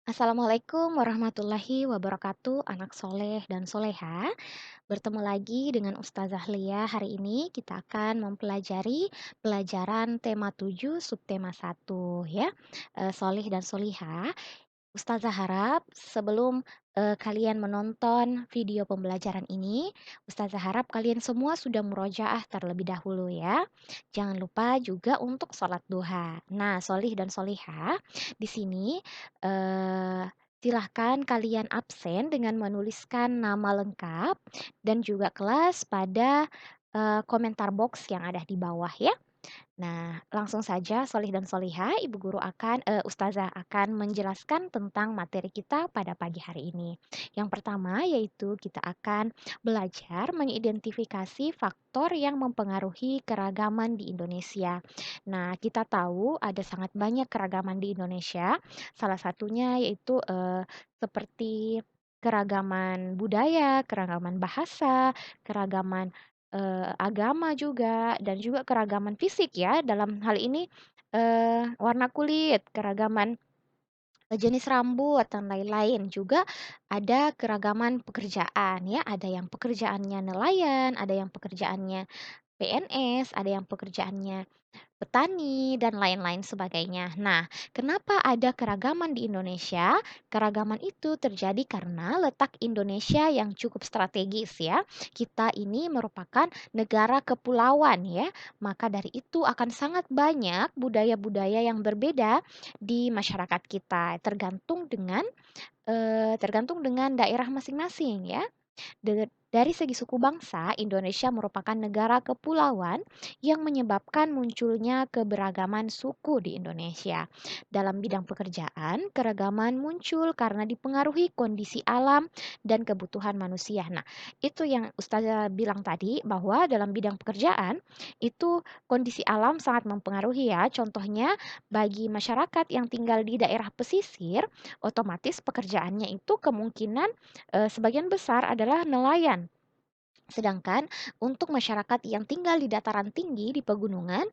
Assalamualaikum warahmatullahi wabarakatuh, anak soleh dan soleha. Bertemu lagi dengan Ustazah Lia. Hari ini kita akan mempelajari pelajaran tema 7 subtema 1 ya, solih dan soliha. Ustazah harap sebelum, kalian menonton video pembelajaran ini, Ustazah harap kalian semua sudah murojaah terlebih dahulu ya. Jangan lupa juga untuk sholat duha. Nah, solih dan solihah, di sini, silahkan kalian absen dengan menuliskan nama lengkap dan juga kelas pada, komentar box yang ada di bawah ya. Nah, langsung saja Solih dan Solihah, Ibu Guru Ustazah akan menjelaskan tentang materi kita pada pagi hari ini. Yang pertama yaitu kita akan belajar mengidentifikasi faktor yang mempengaruhi keragaman di Indonesia. Nah, kita tahu ada sangat banyak keragaman di Indonesia. Salah satunya yaitu seperti keragaman budaya, keragaman bahasa, keragaman agama juga, dan juga keragaman fisik ya, dalam hal ini, warna kulit, keragaman, jenis rambut, dan lain-lain. Juga ada keragaman pekerjaan ya, ada yang pekerjaannya nelayan, ada yang pekerjaannya PNS, ada yang pekerjaannya petani, dan lain-lain sebagainya. Nah, kenapa ada keragaman di Indonesia? Keragaman itu terjadi karena letak Indonesia yang cukup strategis ya. Kita ini merupakan negara kepulauan ya. Maka dari itu akan sangat banyak budaya-budaya yang berbeda di masyarakat kita, tergantung dengan daerah masing-masing ya. Dari segi suku bangsa, Indonesia merupakan negara kepulauan yang menyebabkan munculnya keberagaman suku di Indonesia. Dalam bidang pekerjaan, keragaman muncul karena dipengaruhi kondisi alam dan kebutuhan manusia. Nah, itu yang Ustazah bilang tadi bahwa dalam bidang pekerjaan itu kondisi alam sangat mempengaruhi ya. Contohnya bagi masyarakat yang tinggal di daerah pesisir, otomatis pekerjaannya itu kemungkinan sebagian besar adalah nelayan. Sedangkan untuk masyarakat yang tinggal di dataran tinggi, di pegunungan,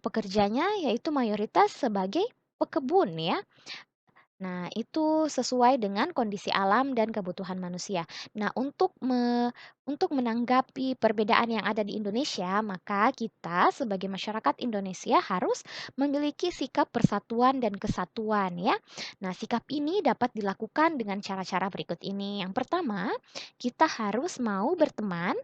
pekerjanya yaitu mayoritas sebagai pekebun ya. Nah, itu sesuai dengan kondisi alam dan kebutuhan manusia. Nah, untuk menanggapi perbedaan yang ada di Indonesia, maka kita sebagai masyarakat Indonesia harus memiliki sikap persatuan dan kesatuan ya. Nah, sikap ini dapat dilakukan dengan cara-cara berikut ini. Yang pertama, kita harus mau berteman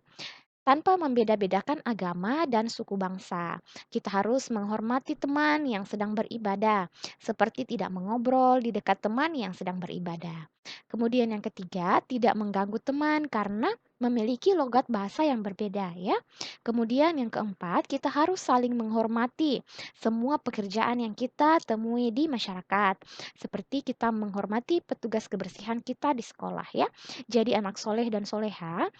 tanpa membeda-bedakan agama dan suku bangsa. Kita harus menghormati teman yang sedang beribadah, seperti tidak mengobrol di dekat teman yang sedang beribadah. Kemudian yang ketiga, tidak mengganggu teman karena memiliki logat bahasa yang berbeda ya. Kemudian yang keempat, kita harus saling menghormati semua pekerjaan yang kita temui di masyarakat. Seperti kita menghormati petugas kebersihan kita di sekolah ya. Jadi anak soleh dan soleha,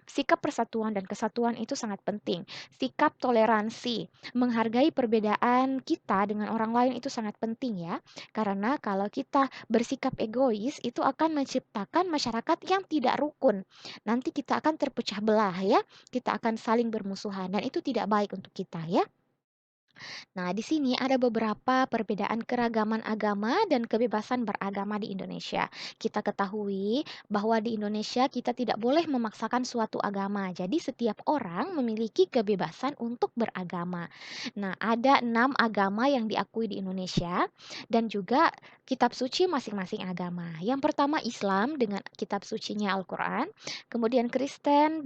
sikap persatuan dan kesatuan itu sangat penting. Sikap toleransi, menghargai perbedaan kita dengan orang lain itu sangat penting ya. Karena kalau kita bersikap egois itu akan menciptakan masyarakat yang tidak rukun. Nanti kita akan terpecah belah ya. Kita akan saling bermusuhan dan itu tidak baik untuk kita ya. Nah, di sini ada beberapa perbedaan keragaman agama dan kebebasan beragama di Indonesia. Kita ketahui bahwa di Indonesia kita tidak boleh memaksakan suatu agama. Jadi setiap orang memiliki kebebasan untuk beragama. Nah, ada 6 agama yang diakui di Indonesia dan juga kitab suci masing-masing agama. Yang pertama Islam dengan kitab sucinya Al-Quran, kemudian Kristen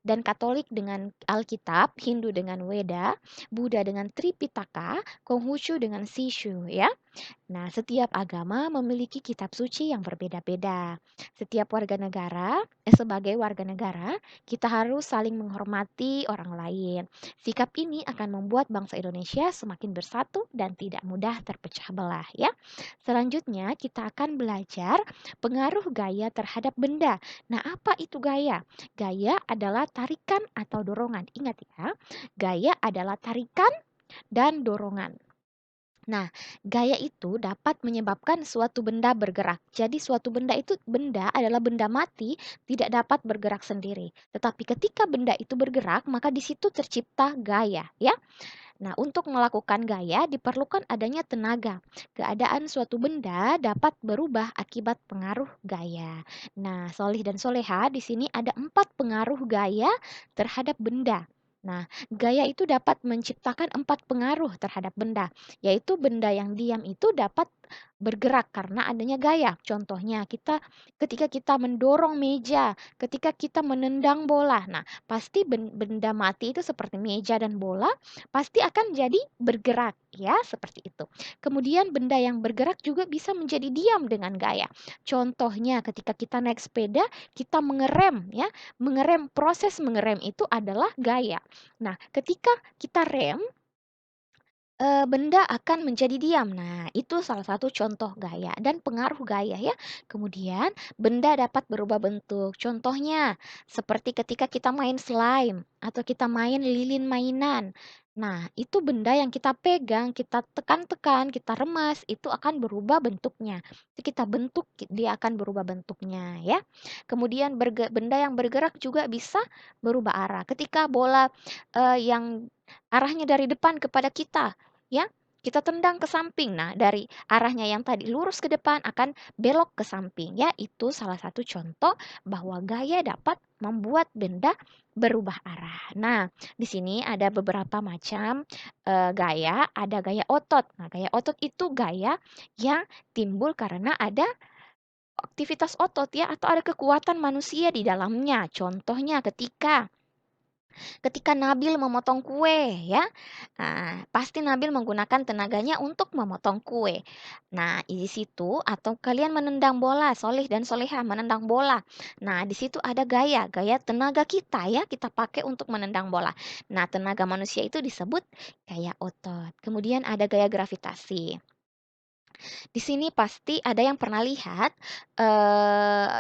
dan Katolik dengan Alkitab, Hindu dengan Weda, Buddha dengan Tripitaka, Konghucu dengan Sishu ya. Nah, setiap agama memiliki kitab suci yang berbeda-beda. Sebagai warga negara, kita harus saling menghormati orang lain. Sikap ini akan membuat bangsa Indonesia semakin bersatu dan tidak mudah terpecah belah ya. Selanjutnya, kita akan belajar pengaruh gaya terhadap benda. Nah, apa itu gaya? Gaya adalah tarikan atau dorongan. Ingat ya, gaya adalah tarikan dan dorongan. Nah, gaya itu dapat menyebabkan suatu benda bergerak. Jadi benda adalah benda mati, tidak dapat bergerak sendiri. Tetapi ketika benda itu bergerak, maka di situ tercipta gaya, ya. Nah, untuk melakukan gaya diperlukan adanya tenaga. Keadaan suatu benda dapat berubah akibat pengaruh gaya. Nah, Solih dan Soleha di sini ada 4 pengaruh gaya terhadap benda. Nah, gaya itu dapat menciptakan 4 pengaruh terhadap benda, yaitu benda yang diam itu dapat bergerak karena adanya gaya. Contohnya, ketika kita mendorong meja, ketika kita menendang bola. Nah, pasti benda mati itu seperti meja dan bola pasti akan jadi bergerak, ya, seperti itu. Kemudian benda yang bergerak juga bisa menjadi diam dengan gaya. Contohnya ketika kita naik sepeda, kita mengerem, ya. Proses mengerem itu adalah gaya. Nah, ketika kita rem, benda akan menjadi diam. Nah, itu salah satu contoh gaya dan pengaruh gaya ya. Kemudian benda dapat berubah bentuk. Contohnya seperti ketika kita main slime atau kita main lilin mainan. Nah, itu benda yang kita pegang, kita tekan-tekan, kita remas, itu akan berubah bentuknya. Itu kita bentuk, dia akan berubah bentuknya ya. Kemudian benda yang bergerak juga bisa berubah arah. Ketika bola yang arahnya dari depan kepada kita, ya, kita tendang ke samping. Nah, dari arahnya yang tadi lurus ke depan akan belok ke samping, ya. Itu salah satu contoh bahwa gaya dapat membuat benda berubah arah. Nah, di sini ada beberapa macam gaya, ada gaya otot. Nah, gaya otot itu gaya yang timbul karena ada aktivitas otot ya atau ada kekuatan manusia di dalamnya. Contohnya ketika Nabil memotong kue ya. Nah, pasti Nabil menggunakan tenaganya untuk memotong kue. Nah, di situ atau kalian menendang bola, Solih dan Soleha menendang bola. Nah, di situ ada gaya tenaga kita ya, kita pakai untuk menendang bola. Nah, tenaga manusia itu disebut gaya otot. Kemudian ada gaya gravitasi. Di sini pasti ada yang pernah lihat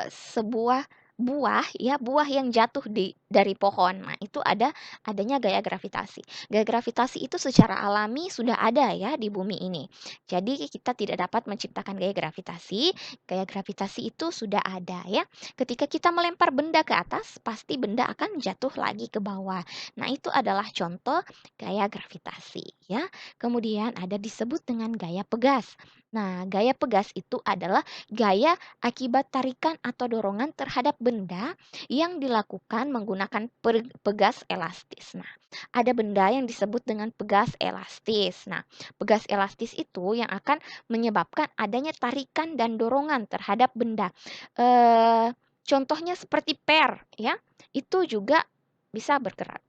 sebuah buah ya, buah yang jatuh dari pohon. Nah, itu adanya gaya gravitasi. Gaya gravitasi itu secara alami sudah ada ya di bumi ini. Jadi kita tidak dapat menciptakan gaya gravitasi. Gaya gravitasi itu sudah ada ya. Ketika kita melempar benda ke atas, pasti benda akan jatuh lagi ke bawah. Nah, itu adalah contoh gaya gravitasi ya. Kemudian ada disebut dengan gaya pegas. Nah, gaya pegas itu adalah gaya akibat tarikan atau dorongan terhadap benda yang dilakukan menggunakan pegas elastis. Nah, ada benda yang disebut dengan pegas elastis. Nah, pegas elastis itu yang akan menyebabkan adanya tarikan dan dorongan terhadap benda. Contohnya seperti ya, itu juga bisa bergerak.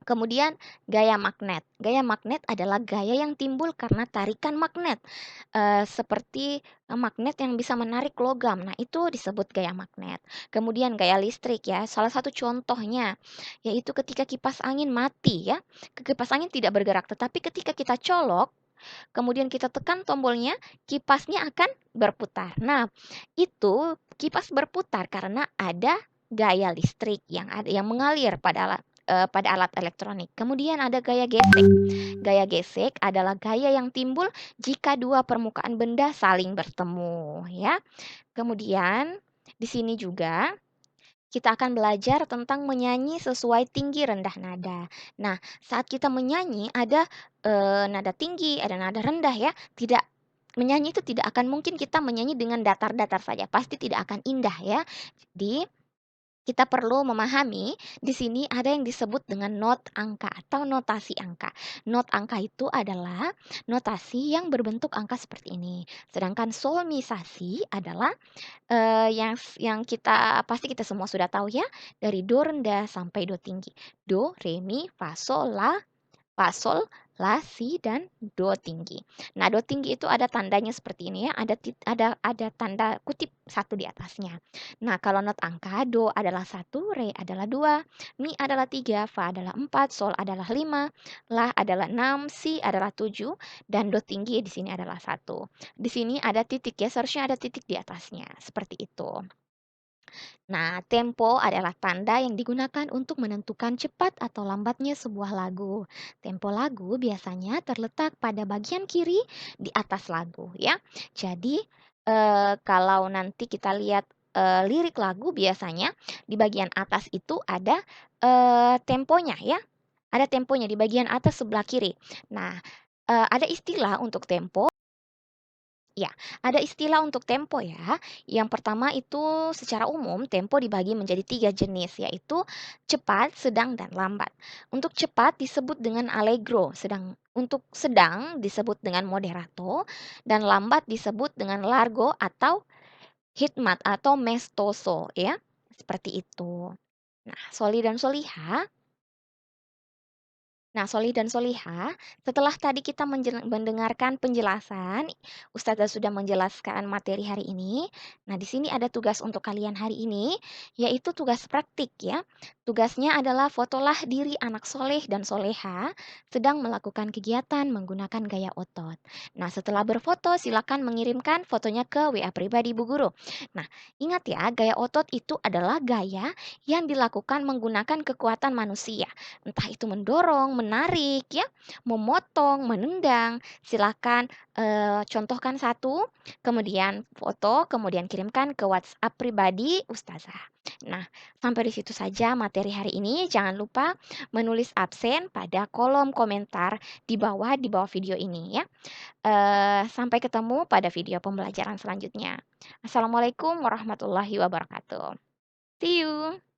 Kemudian gaya magnet. Gaya magnet adalah gaya yang timbul karena tarikan magnet. Seperti magnet yang bisa menarik logam. Nah, itu disebut gaya magnet. Kemudian gaya listrik ya. Salah satu contohnya yaitu ketika kipas angin mati ya. Kipas angin tidak bergerak, tetapi ketika kita colok kemudian kita tekan tombolnya, kipasnya akan berputar. Nah, itu kipas berputar karena ada gaya listrik yang mengalir pada alat elektronik. Kemudian ada gaya gesek. Gaya gesek adalah gaya yang timbul jika dua permukaan benda saling bertemu, ya. Kemudian di sini juga kita akan belajar tentang menyanyi sesuai tinggi rendah nada. Nah, saat kita menyanyi ada nada tinggi, ada nada rendah ya. Menyanyi itu tidak akan mungkin kita menyanyi dengan datar-datar saja, pasti tidak akan indah ya. Jadi kita perlu memahami di sini ada yang disebut dengan not angka atau notasi angka. Not angka itu adalah notasi yang berbentuk angka seperti ini. Sedangkan solmisasi adalah yang pasti kita semua sudah tahu ya, dari do rendah sampai do tinggi. Do, re, mi, fa, sol, la, si, dan do tinggi. Nah, do tinggi itu ada tandanya seperti ini ya, ada tanda kutip satu di atasnya. Nah, kalau not angka, do adalah satu, re adalah dua, mi adalah tiga, fa adalah empat, sol adalah lima, la adalah enam, si adalah tujuh, dan do tinggi di sini adalah satu. Di sini ada titik ya, seharusnya ada titik di atasnya, seperti itu. Nah, tempo adalah tanda yang digunakan untuk menentukan cepat atau lambatnya sebuah lagu. Tempo lagu biasanya terletak pada bagian kiri di atas lagu, ya. Jadi, kalau nanti kita lihat lirik lagu biasanya di bagian atas itu ada temponya, ya. ada temponya di bagian atas sebelah kiri. Nah, ada istilah untuk tempo. Ya, ada istilah untuk tempo ya. Yang pertama itu secara umum tempo dibagi menjadi 3 jenis, yaitu cepat, sedang, dan lambat. Untuk cepat disebut dengan allegro, untuk sedang disebut dengan moderato, dan lambat disebut dengan largo atau hikmat atau mestoso ya. Seperti itu. Nah, soli dan soliha. Nah, Solih dan Solihah, setelah tadi kita mendengarkan penjelasan, Ustazah sudah menjelaskan materi hari ini. Nah, di sini ada tugas untuk kalian hari ini, yaitu tugas praktik ya. Tugasnya adalah fotolah diri anak soleh dan soleha sedang melakukan kegiatan menggunakan gaya otot. Nah, setelah berfoto, silakan mengirimkan fotonya ke WA pribadi Bu Guru. Nah, ingat ya, gaya otot itu adalah gaya yang dilakukan menggunakan kekuatan manusia, entah itu mendorong, menarik ya, memotong, menendang. Silakan contohkan satu, kemudian foto, kemudian kirimkan ke WhatsApp pribadi Ustazah. Nah, sampai di situ saja materi hari ini. Jangan lupa menulis absen pada kolom komentar di bawah video ini ya. Sampai ketemu pada video pembelajaran selanjutnya. Assalamualaikum warahmatullahi wabarakatuh. See you.